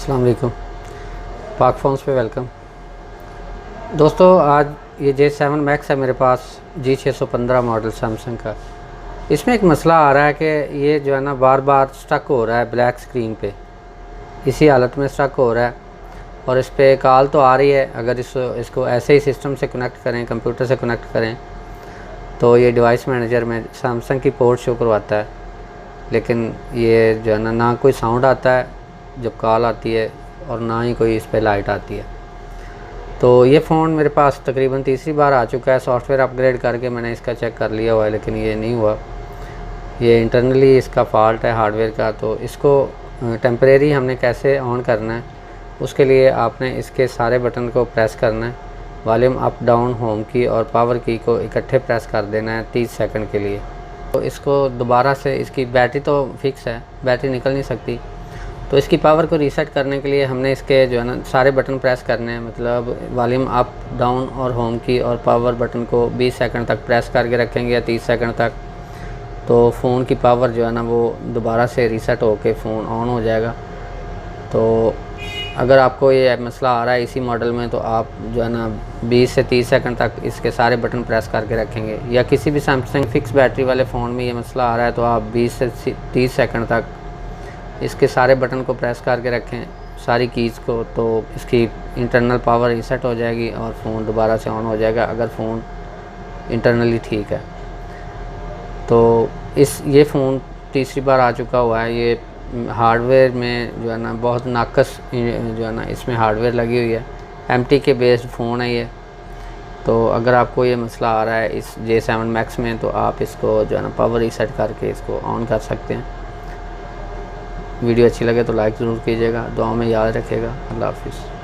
अस्सलाम वालेकुम। पाक फ़ोन्स पे वेलकम। दोस्तों आज ये J7 मैक्स है मेरे पास, G615 मॉडल सैमसंग का। इसमें एक मसला आ रहा है कि ये जो है ना बार बार स्टक हो रहा है ब्लैक स्क्रीन पे, इसी हालत में स्टक हो रहा है। और इस पर कॉल तो आ रही है, अगर इसको ऐसे ही सिस्टम से कनेक्ट करें, कंप्यूटर से कनेक्ट करें तो ये डिवाइस मैनेजर में सैमसंग की पोर्ट शो करवाता है, लेकिन ये जो है ना कोई साउंड आता है जब कॉल आती है और ना ही कोई इस पे लाइट आती है। तो ये फ़ोन मेरे पास तकरीबन तीसरी बार आ चुका है। सॉफ्टवेयर अपग्रेड करके मैंने इसका चेक कर लिया हुआ है, लेकिन ये नहीं हुआ। ये इंटरनली इसका फॉल्ट है हार्डवेयर का। तो इसको टेम्परेरी हमने कैसे ऑन करना है, उसके लिए आपने इसके सारे बटन को प्रेस करना है। वॉल्यूम अप डाउन, होम की और पावर की को इकट्ठे प्रेस कर देना है 30 सेकंड के लिए। तो इसको दोबारा से, इसकी बैटरी तो फिक्स है, बैटरी निकल नहीं सकती। तो इसकी पावर को रीसेट करने के लिए हमने इसके जो है ना सारे बटन प्रेस करने हैं, मतलब वॉल्यूम अप डाउन और होम की और पावर बटन को 20 सेकंड तक प्रेस करके रखेंगे या 30 सेकंड तक। तो फ़ोन की पावर जो है ना वो दोबारा से रीसेट होके फ़ोन ऑन हो जाएगा। तो अगर आपको ये मसला आ रहा है इसी मॉडल में, तो आप जो है ना 20 से 30 सेकंड तक इसके सारे बटन प्रेस करके रखेंगे। या किसी भी सैमसंग फिक्स बैटरी वाले फ़ोन में ये मसला आ रहा है तो आप 20 से 30 सेकंड तक इसके सारे बटन को प्रेस करके रखें, सारी कीज़ को, तो इसकी इंटरनल पावर रीसेट हो जाएगी और फ़ोन दोबारा से ऑन हो जाएगा अगर फ़ोन इंटरनली ठीक है। तो ये फ़ोन तीसरी बार आ चुका हुआ है। ये हार्डवेयर में जो है ना बहुत नाकस जो है ना इसमें हार्डवेयर लगी हुई है। एमटी के बेस्ड फ़ोन है ये। तो अगर आपको ये मसला आ रहा है इस J7 मैक्स में, तो आप इसको जो है ना पावर रीसेट करके इसको ऑन कर सकते हैं। वीडियो अच्छी लगे तो लाइक ज़रूर कीजिएगा, दुआ में याद रखिएगा। अल्लाह हाफ़िज़।